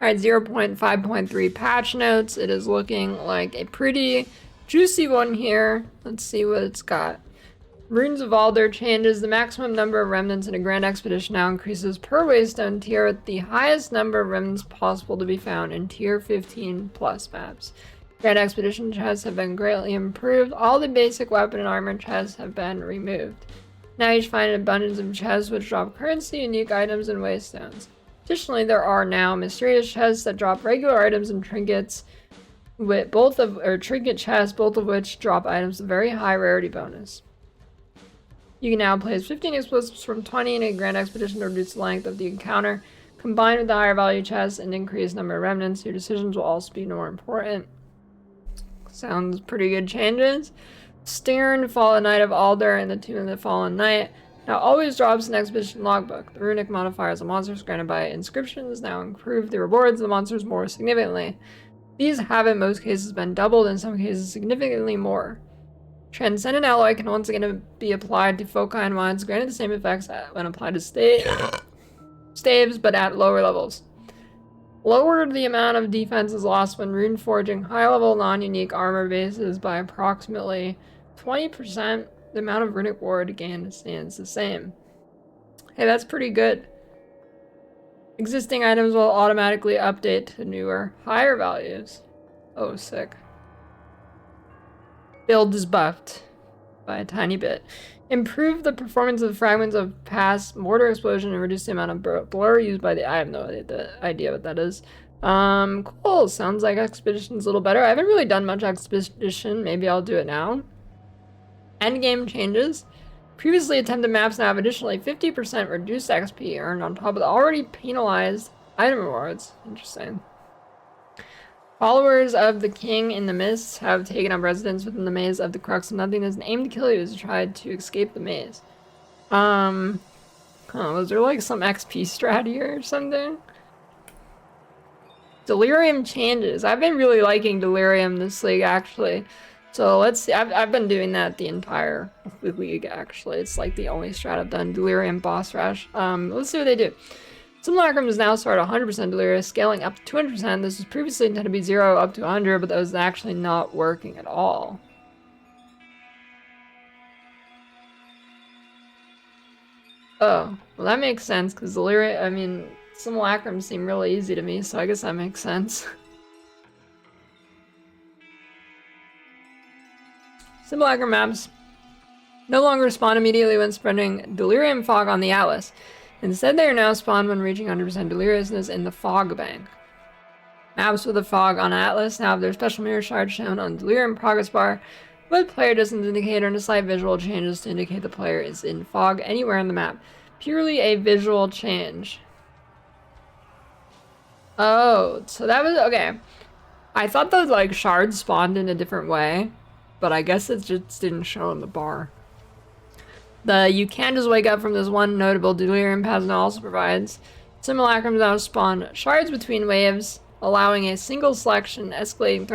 Alright, 0.5.3 patch notes. It is looking like a pretty juicy one here. Let's see what it's got. Runes of Aldur changes. The maximum number of remnants in a grand expedition now increases per waystone tier with the highest number of remnants possible to be found in tier 15 plus maps. Grand expedition chests have been greatly improved. All the basic weapon and armor chests have been removed. Now you should find an abundance of chests which drop currency, unique items, and waystones. Additionally, there are now mysterious chests that drop regular items and trinkets, with trinket chests, both of which drop items with very high rarity bonus. You can now place 15 explosives from 20 in a grand expedition to reduce the length of the encounter. Combined with the higher value chests and increased number of remnants, your decisions will also be more important. Sounds pretty good changes. Stern, Fallen Knight of Aldur, and the Tomb of the Fallen Knight now always drops an expedition logbook. The runic modifiers of monsters granted by inscriptions now improve the rewards of the monsters more significantly. These have in most cases been doubled, in some cases significantly more. Transcendent Alloy can once again be applied to foci and mines, granted the same effects when applied to staves, but at lower levels. Lower the amount of defense is lost when rune forging high-level non-unique armor bases by approximately 20%. The amount of runic ward gained stands the same. Hey, that's pretty good. Existing items will automatically update to newer, higher values. Oh, sick. Build is buffed by a tiny bit. Improve the performance of fragments of past mortar explosion and reduce the amount of blur used by I have no idea what that is. Cool. Sounds like Expedition's a little better. I haven't really done much Expedition. Maybe I'll do it now. Endgame changes. Previously attempted maps now have additionally 50% reduced XP earned on top of the already penalized item rewards. Interesting. Followers of the King in the Mists have taken up residence within the maze of the Crux of Nothingness and aimed to kill you as you tried to escape the maze. Was there like some XP strat here or something? Delirium changes. I've been really liking Delirium this league, actually. So let's see. I've been doing that the entire league, actually. It's like the only strat I've done. Delirium boss rush. Let's see what they do. Simulacrum is now started 100% Delirious, scaling up to 200%. This was previously intended to be 0 up to 100, but that was actually not working at all. Oh, well that makes sense, because Delirium, Simulacrum seem really easy to me, so I guess that makes sense. Simulacrum maps no longer spawn immediately when spreading Delirium fog on the Atlas. Instead, they are now spawned when reaching 100% deliriousness in the fog bank. Maps with the fog on Atlas now have their special mirror shard shown on Delirium progress bar, but player distance indicator and a slight visual changes to indicate the player is in fog anywhere on the map. Purely a visual change. Oh, so that was okay. I thought those like shards spawned in a different way, but I guess it just didn't show on the bar. You can just wake up from this one notable Delirium pattern also provides Simulacrums now spawn shards between waves, allowing a single selection. Escalating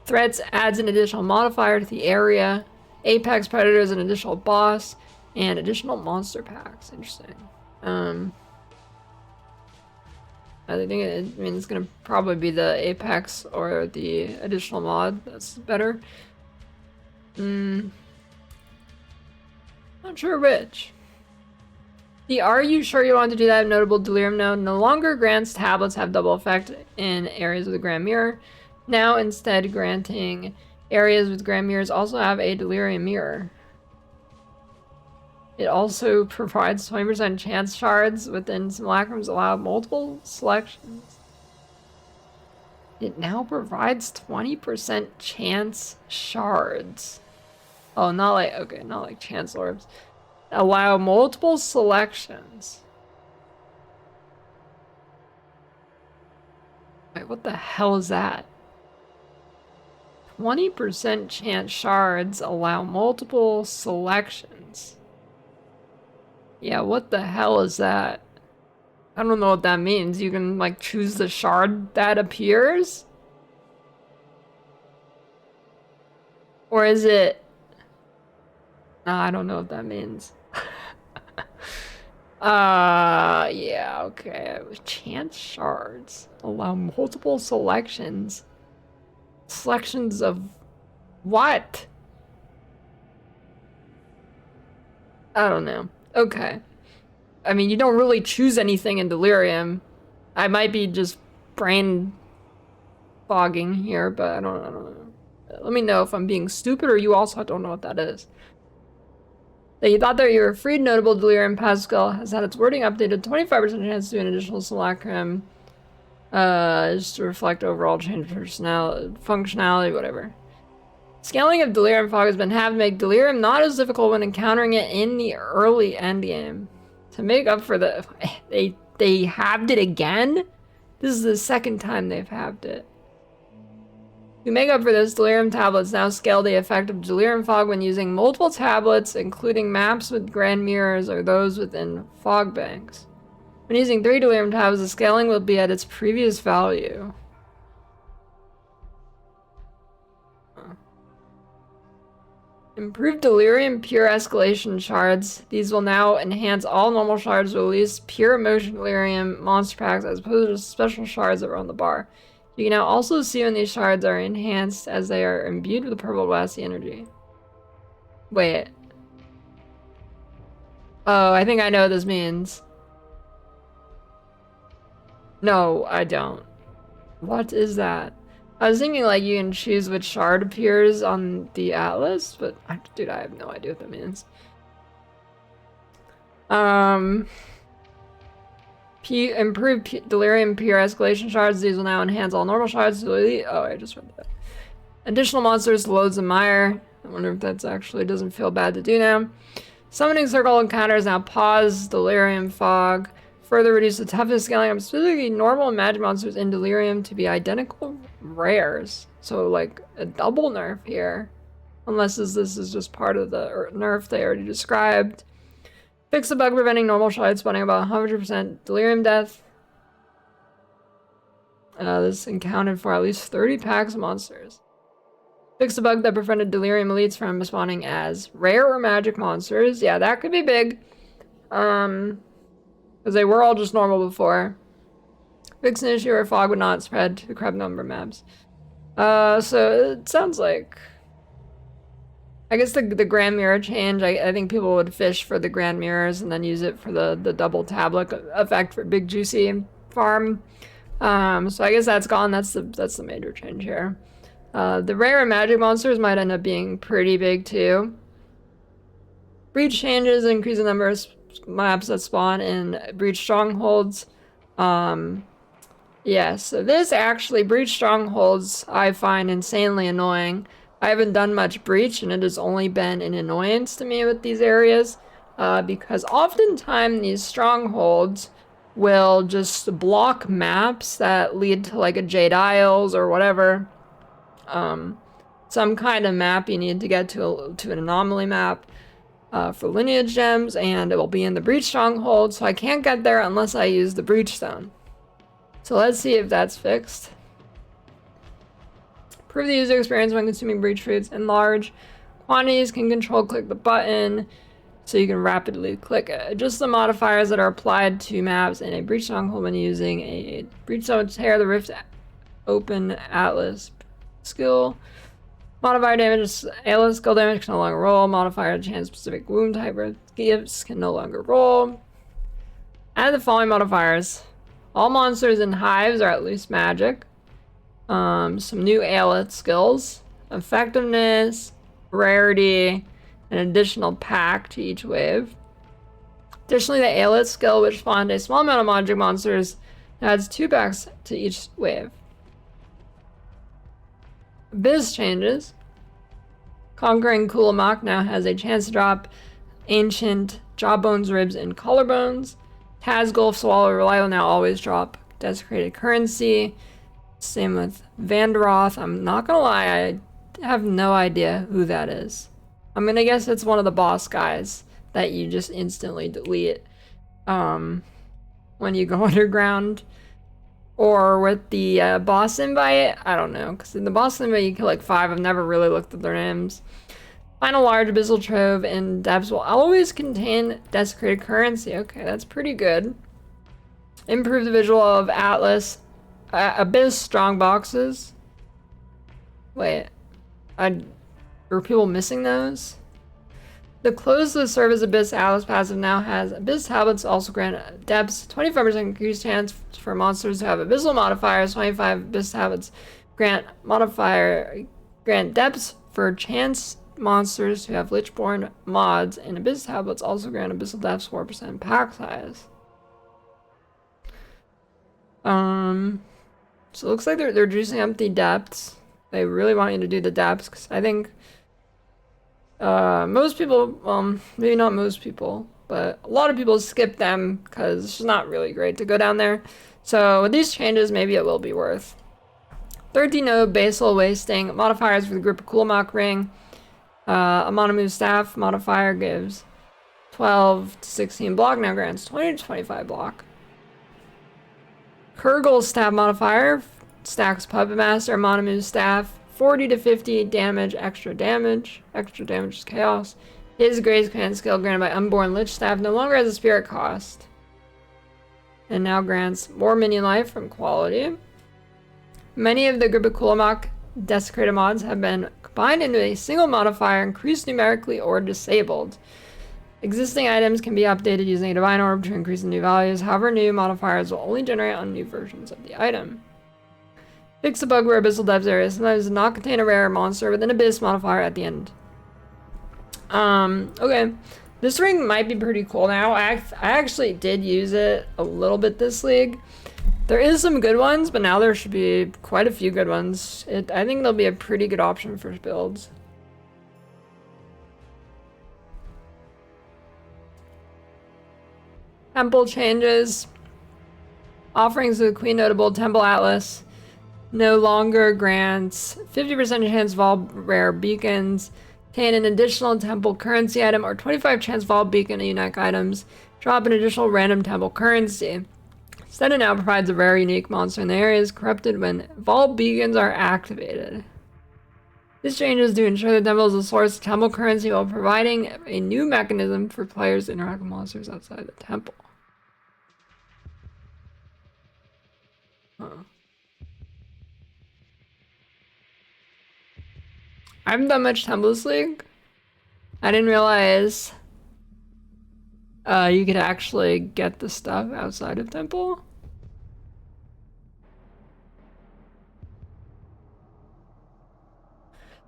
threats adds an additional modifier to the area. Apex Predator is an additional boss, and additional monster packs. Interesting. I think it's gonna probably be the Apex or the additional mod. That's better. Not sure which. The Are You Sure You Want to Do That notable Delirium node no longer grants tablets have double effect in areas of the Grand Mirror. Now instead granting areas with Grand Mirrors also have a Delirium mirror. It also provides 20% chance shards within Simulacrums allow multiple selections. It now provides 20% chance shards. Oh, not like chance orbs. Allow multiple selections. Wait, what the hell is that? 20% chance shards allow multiple selections. Yeah, what the hell is that? I don't know what that means. You can like choose the shard that appears? Or is it... No, I don't know what that means. Yeah, okay. Chance shards. Allow multiple selections. Selections of what? I don't know. Okay. I mean, you don't really choose anything in Delirium. I might be just brain fogging here, but I don't know. Let me know if I'm being stupid or you also don't know what that is. That you thought that you were freed. Notable Delirium Pascal has had its wording updated 25% chance to do an additional Simulacrum. Just to reflect overall change of functionality, whatever. Scaling of Delirium Fog has been halved to make Delirium not as difficult when encountering it in the early endgame. To make up for the... They halved it again? This is the second time they've halved it. To make up for this, Delirium tablets now scale the effect of Delirium Fog when using multiple tablets, including maps with grand mirrors or those within fog banks. When using 3 Delirium tablets, the scaling will be at its previous value. Improved Delirium Pure Escalation Shards. These will now enhance all normal shards to release pure emotion Delirium monster packs as opposed to special shards that are on the bar. You can now also see when these shards are enhanced as they are imbued with purple blasty energy. Wait. Oh, I think I know what this means. No, I don't. What is that? I was thinking like you can choose which shard appears on the atlas, but dude, I have no idea what that means. Improved Delirium Pure Escalation Shards. These will now enhance all normal shards. Oh, I just read that. Additional monsters, loads of mire. I wonder if that's actually doesn't feel bad to do now. Summoning Circle encounters now pause Delirium Fog. Further reduce the toughness scaling of specifically normal and magic monsters in Delirium to be identical rares. So like a double nerf here. Unless this is just part of the nerf they already described. Fix the bug preventing normal shards spawning about 100% Delirium death. This accounted for at least 30 packs of monsters. Fix the bug that prevented Delirium elites from spawning as rare or magic monsters. Yeah, that could be big. Because they were all just normal before. Fix an issue where fog would not spread to crab number maps. So it sounds like... I guess the Grand Mirror change, I think people would fish for the Grand Mirrors and then use it for the double tablet effect for Big Juicy Farm. So I guess that's gone. That's the major change here. The rare and magic monsters might end up being pretty big too. Breach changes increase the number of maps that spawn in Breach Strongholds. Yeah, so this actually, Breach Strongholds, I find insanely annoying. I haven't done much Breach, and it has only been an annoyance to me with these areas, because oftentimes these strongholds will just block maps that lead to like a Jade Isles or whatever. Some kind of map you need to get to an anomaly map for lineage gems, and it will be in the Breach Stronghold, so I can't get there unless I use the Breach Stone. So let's see if that's fixed. Improve the user experience when consuming breach foods in large quantities. Can control click the button so you can rapidly click it. Adjust the modifiers that are applied to maps in a breach stronghold when using a breach zone. Tear the rift open atlas skill. Modifier damage, atlas skill damage can no longer roll. Modifier chance specific wound type gifts can no longer roll. Add the following modifiers. All monsters in hives are at least magic. Some new Aelith skills, effectiveness, rarity, an additional pack to each wave. Additionally, the Aelith skill, which spawned a small amount of magic monsters, adds 2 packs to each wave. Biz changes. Conquering Kulamak now has a chance to drop ancient jawbones, ribs, and collarbones. Tazgulf Swallow Relay will now always drop desecrated currency. Same with Vanderoth. I'm not gonna lie, I have no idea who that is. I'm gonna guess it's one of the boss guys that you just instantly delete when you go underground. Or with the boss invite, I don't know, because in the boss invite you kill like 5. I've never really looked at their names. Final large abyssal trove in depths will always contain desecrated currency. Okay, that's pretty good. Improve the visual of Atlas. Abyss strong boxes. Wait. Were people missing those? The close to the surface Abyss Atlas passive now has Abyss tablets also grant depths, 25% increased chance for monsters to have abyssal modifiers, 25 Abyss tablets grant depths for chance monsters who have Lichborn mods, and Abyss tablets also grant abyssal depths 4% pack size. So it looks like they're juicing up the depths. They really want you to do the depths, because I think most people, maybe not most people, but a lot of people skip them because it's not really great to go down there. So with these changes, maybe it will be worth. 13 node basal wasting modifiers for the group of Coolmock ring. A monomove staff modifier gives 12 to 16 block, now grants 20 to 25 block. Kurgle staff modifier stacks Puppet Master monomove staff, 40 to 50 damage, extra damage. Extra damage is chaos. His Grace Command skill granted by Unborn Lich Staff no longer has a spirit cost. And now grants more minion life from quality. Many of the group of Coolmock desecrated mods have been combined into a single modifier, increased numerically or disabled. Existing items can be updated using a divine orb to increase the new values. However, new modifiers will only generate on new versions of the item. Fix the bug where abyssal depths area sometimes does not contain a rare monster with an abyss modifier at the end. Okay. This ring might be pretty cool now. I actually did use it a little bit this league. There is some good ones, but now there should be quite a few good ones. I think they'll be a pretty good option for builds. Temple changes. Offerings of the Queen Notable Temple Atlas no longer grants 50% chance of all rare beacons, obtain an additional temple currency item, or 25 chance of all beacon and unique items, drop an additional random temple currency. Instead, it now provides a rare unique monster in the area is corrupted when Vault beacons are activated. This change is to ensure the temple is a source of temple currency while providing a new mechanism for players to interact with monsters outside the temple. I haven't done much Temples League. I didn't realize you could actually get the stuff outside of Temple.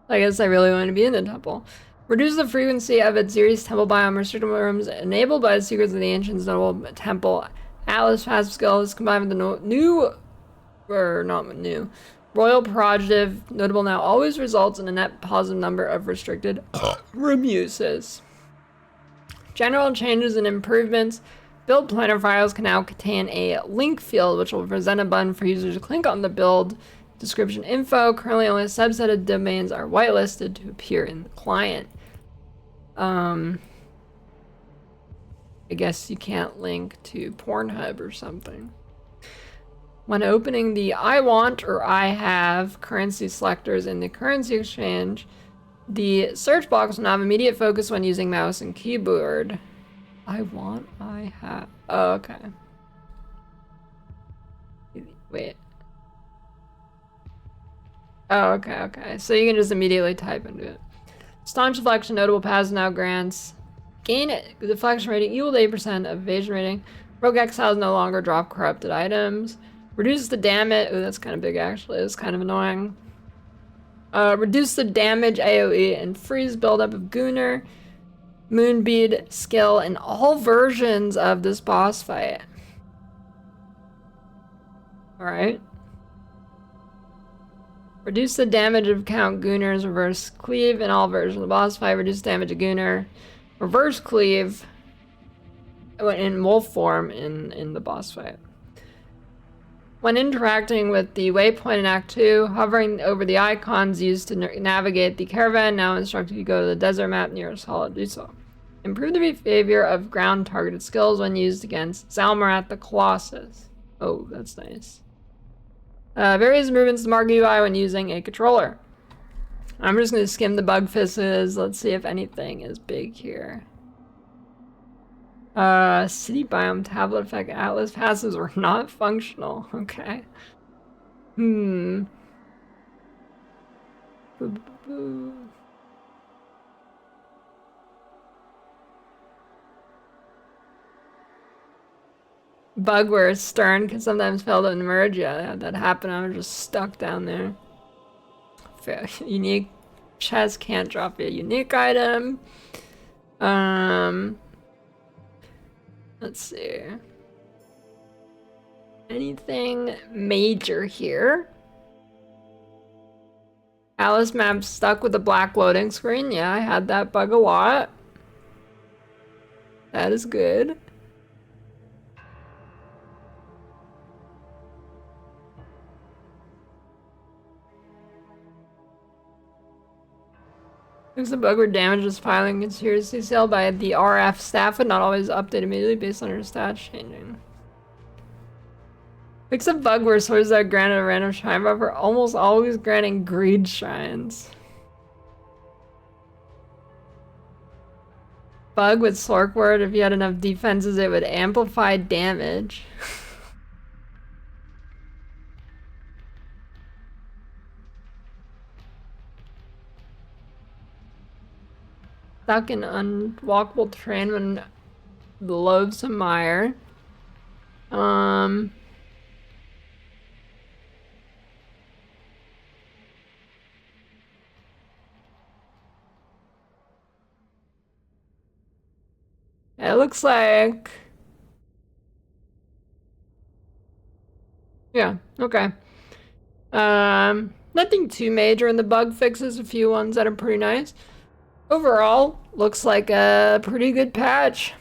I guess I really want to be in the Temple. Reduce the frequency of its series Temple biome restricted rooms enabled by the Secrets of the Ancients Noble Temple. Atlas passive skill is combined with the Royal Prerogative Notable now always results in a net positive number of restricted room uses. General changes and improvements. Build planner files can now contain a link field which will present a button for users to click on the build description info. Currently only a subset of domains are whitelisted to appear in the client. I guess you can't link to Pornhub or something. When opening the I want or I have currency selectors in the currency exchange, the search box will now have immediate focus when using mouse and keyboard. I want, I have. Oh, okay. Wait. Oh, okay. So you can just immediately type into it. Staunch deflection, notable paths now grants. Gain deflection rating equal to 8% of evasion rating. Rogue exiles no longer drop corrupted items. Reduce the damage. Oh, that's kind of big actually. It's kind of annoying. Reduce the damage AoE and freeze buildup of Gunner. Moonbead skill in all versions of this boss fight. Alright. Reduce the damage of Count Gunnar's reverse cleave in all versions of the boss fight. Reduce damage of Gunnar. Reverse cleave in wolf form in the boss fight. When interacting with the waypoint in Act 2, hovering over the icons used to navigate the caravan now instruct you to go to the desert map near Solid do so. Improve the behavior of ground targeted skills when used against Zalmarat the Colossus. Oh, that's nice. Various movements to mark UI when using a controller. I'm just gonna skim the bug fixes. Let's see if anything is big here. City biome tablet effect atlas passes were not functional. Okay. Hmm. Boo, boo, boo. Bug where stern can sometimes fail to emerge. Yeah, that happened. I was just stuck down there. Unique chest can't drop a unique item. Let's see. Anything major here? Alice map stuck with a black loading screen. Yeah, I had that bug a lot. That is good. There's a bug where damage is piling and seriously sell by the RF staff would not always update immediately based on your stats changing. Fix a bug where swords that are granted a random shrine buffer almost always granting greed shrines. Bug with Slork word, if you had enough defenses it would amplify damage. Stuck in unwalkable terrain when the loathsome mire. It looks like... Yeah, okay. Nothing too major in the bug fixes, a few ones that are pretty nice. Overall, looks like a pretty good patch.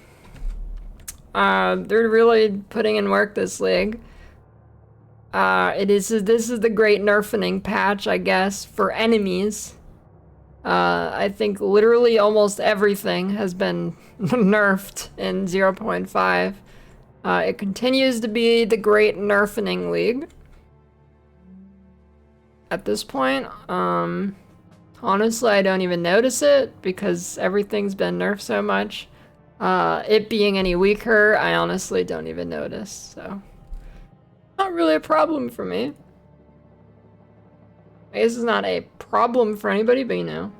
They're really putting in work this league. This is the great nerfing patch, I guess, for enemies. I think literally almost everything has been nerfed in 0.5. It continues to be the great nerfing league. At this point, honestly, I don't even notice it because everything's been nerfed so much. It being any weaker, I honestly don't even notice, so. Not really a problem for me. I guess it's not a problem for anybody, but you know,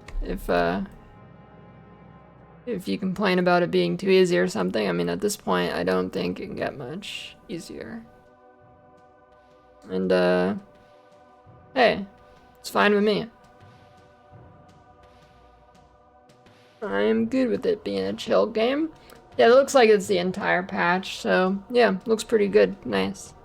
if you complain about it being too easy or something, I mean, at this point, I don't think it can get much easier. And, hey, it's fine with me. I am good with it being a chill game. Yeah, it looks like it's the entire patch, so yeah, looks pretty good. Nice.